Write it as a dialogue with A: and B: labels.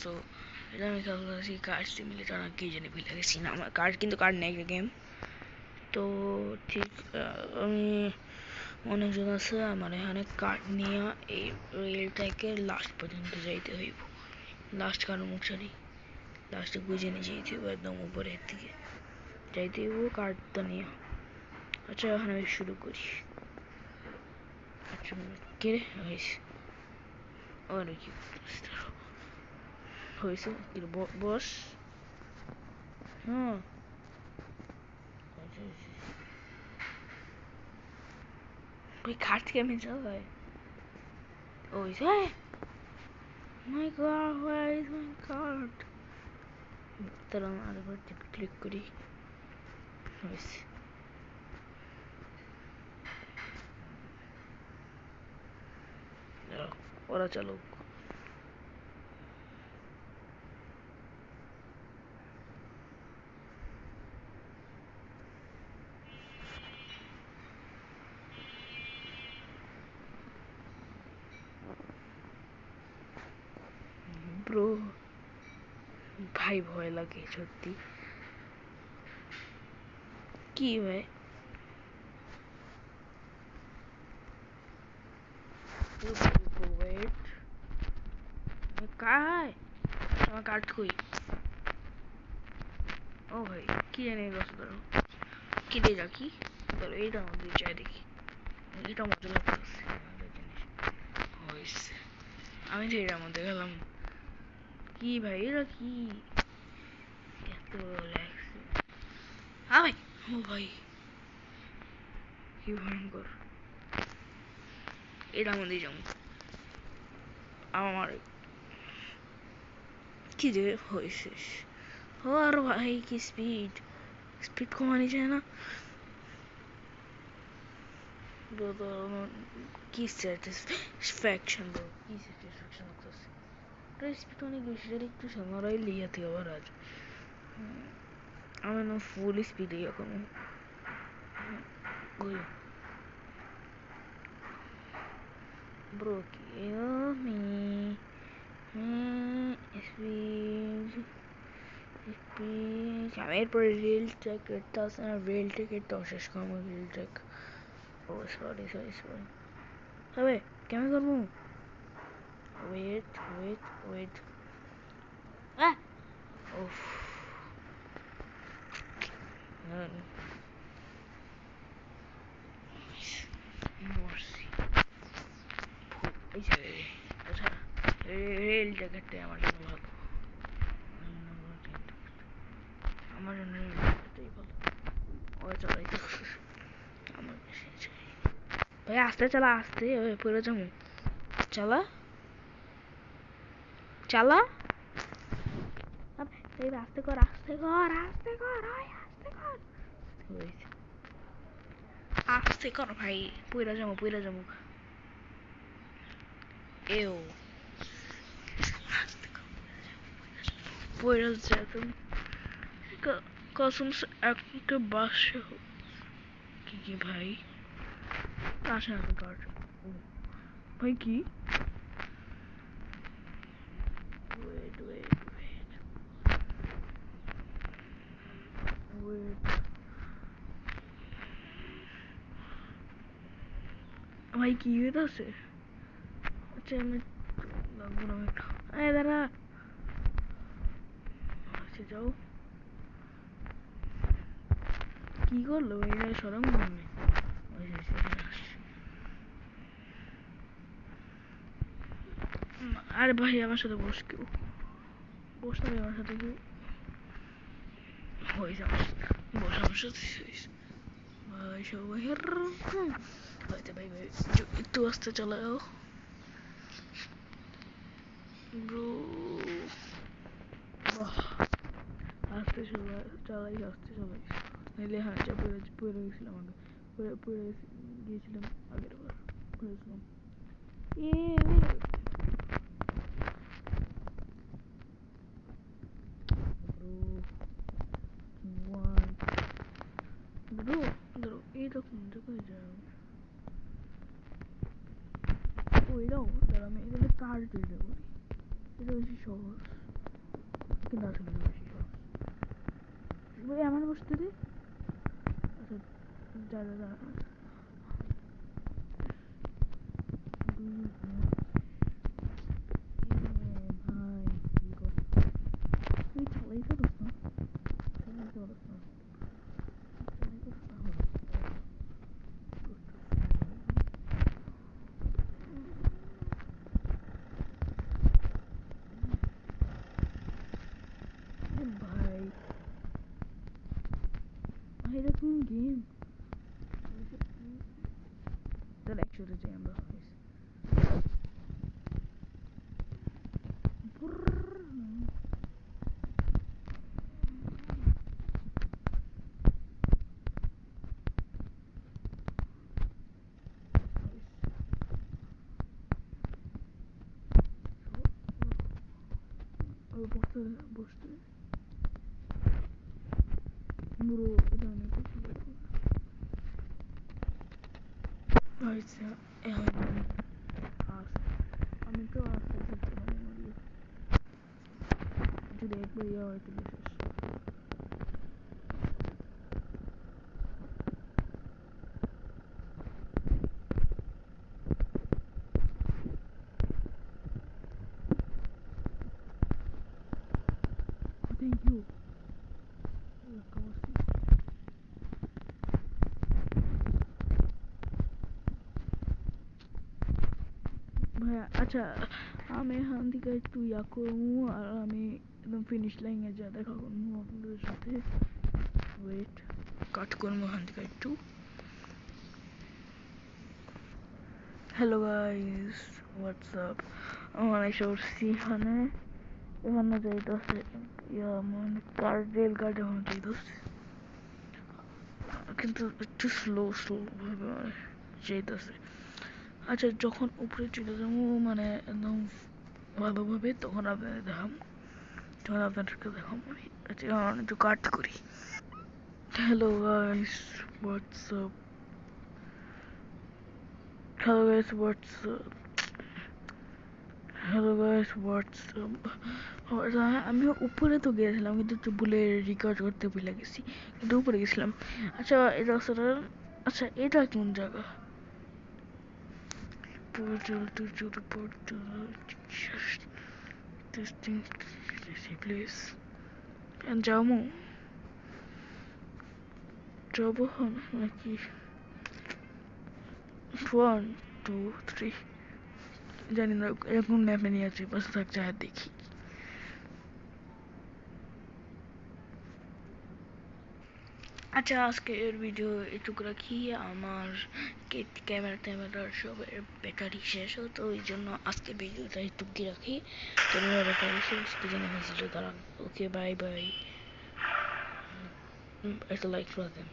A: So এটা আমি খেলতেছি কার্ড সিমিলেটর আর কি জানি ভুলে গেছি না, আমার কার্ড কিন্তু কার্ড নেই গেম। তো ঠিক আমি অনেকজন আছে আমার এখানে কার্ড নিয়ে এই রেলটাকে লাস্ট পর্যন্ত যাইতে হইব। লাস্ট কারণ মুখসারি লাস্টে বুঝে নিয়ে যেতে হইব, একদম উপরের দিকে যাইতে হইব কার্ডটা নিয়ে। আচ্ছা এখন আমি শুরু করি। আচ্ছা কে হয়েছে অনেক কি হয়েছে বস? হ্যাঁ ওই কার্ড কেমন চালায়? ওই মাই god, where is my card? তাহলে আরেকবার ক্লিক করি। হয়েছে ওরা চালুক। ব্রো ভাই ভয় লাগে সত্যি। কি ভাই ওয়েট কায় আমার কার্ড কই? ও ভাই কি জানি গেছে, ধরো কি দিয়ে রাখি, ধরো এইটার মধ্যে চাই দেখি, এটা মজা লাগতেছে হয়েছে। আমি তো এটার মধ্যে গেলাম। কি ভাই এটা কি এত লাগছে? হ্যাঁ ভাই, ও ভাই কি ভয়ঙ্কর। এটার মধ্যেই যাবো আমার। কি যে হয়েছে ও আর ভাই কি স্পিড স্পিড কমানি যায় না। কি স্যাটিসফ্যাকশন ব্রো, কি স্যাটিসফ্যাকশন লাগতেছে। স্পিড অনেক বেশি একটু সামারাই লিয়াতে আবার আজ আমি না ফুল স্পিডে এখন ব্রো kill me speed আমি এরপরে রেল ট্র্যাক করতে আসে না, রেল ট্র্যাকেরটাও শেষ করবো রেল ট্র্যাক। ও সরি সরি সরি হবে কেমন করবো? ওয়েট ওয়েট ওয়েট ওফ মরছি। আচ্ছা রেল ট্র্যাকেরটাই আমার জন্য ভালো, আমার জন্য রেল ট্র্যাকেরটাই ভালো। ও চালাইতে আমার ভাই আস্তে চালা, আস্তে পড়ে যাবো। চালা চালা আস্তে কর আস্তে কর আস্তে কর আস্তে কর আস্তে কর ভাই, পড়ে যাবো পড়ে যাবো। এও পড়ে যেতাম কসম সে একটা বাসে কি কি ভাই আসে না কার ভাই কি ওয়েট ওয়েট ওয়েট ওয়েট ভাই কি হইতাছে? আচ্ছা আমি লাগবো না একটু দাঁড়া আচ্ছা যাও কি করলো এটা সরম মনে আরে ভাই আমার সাথে বস, কেউ বসতে হবে আমার সাথে, কেউ হয়েছে আমার সাথে বস আমার সাথে ভাই সবাই হয়তো ভাই ভাই একটু আস্তে চালাও ব্রো। আস্তে চালাই আস্তে চালাই নাইলে হ্যাঁ যা পড়ে গেছিলাম আগে, পড়ে গিয়েছিলাম আগের বার পড়েছিলাম। ব্রো ধরো এইরকম জায়গায় যাও ওইটাও ধর আমি এখানে কার তৈরি করি, এটা বেশি সহজ। কিন্তু আসলে বেশি সহজ। ওই আমার বসতে দে। আচ্ছা যা যা যা। ভাই কি কর তুই চালাই করস না চালাই করস না চালাই করস না ভাই ভাই এটা কোন গেম তাহলে একসাথে যাই আমরা বসতে বসতে পুরো এটা অনেক কিছু হয়েছে এখন আমি তো আস্তে আস্তে মরি যদি একবার ইয়ে হয় তো বিশেষ থ্যাংক ইউ ভাইয়া আচ্ছা আমি এখান থেকে একটু ইয়া করবো আর আমি একদম ফিনিশ লাইনে যা দেখা করবো আপনাদের সাথে ওয়েট কাট করবো এখান থেকে একটু হ্যালো গাইস হোয়াটসঅ্যাপ আমার এসে উঠছি এখানে এখানে যাইতেছে ইয়া মানে কার রেল গাড়ি এখানে যাইতেছে কিন্তু একটু স্লো ভাবে যাইতেছে আচ্ছা যখন উপরে চলে যাবো মানে একদম ভালোভাবে তখন আপনাদের দেখাবো তখন আপনাদেরকে দেখাবো আচ্ছা এখন একটু কাট করি hello guys WhatsApp hello guys WhatsApp hello guys WhatsApp আমি উপরে তো গিয়েছিলাম কিন্তু একটু ভুলে রেকর্ড করতে ভুলে গেছি কিন্তু উপরে গেছিলাম আচ্ছা এটা আচ্ছা এটা কোন জায়গা portal to the portal just this thing this place and যাবো নাকি 1 2 3 জানি না এরকম ম্যাপে নিয়ে আছে পাশে থাকছে আর দেখি আচ্ছা আজকে এর ভিডিও এটুকু রাখি আমার ক্যামেরা সব ব্যাটারি শেষ তো ওই জন্য আজকে ভিডিওটা এটুকুই রাখি তো ব্যাটারি শেষ কি জানি হয়েছিল তারা ওকে বাই বাই একটা লাইক করে দেন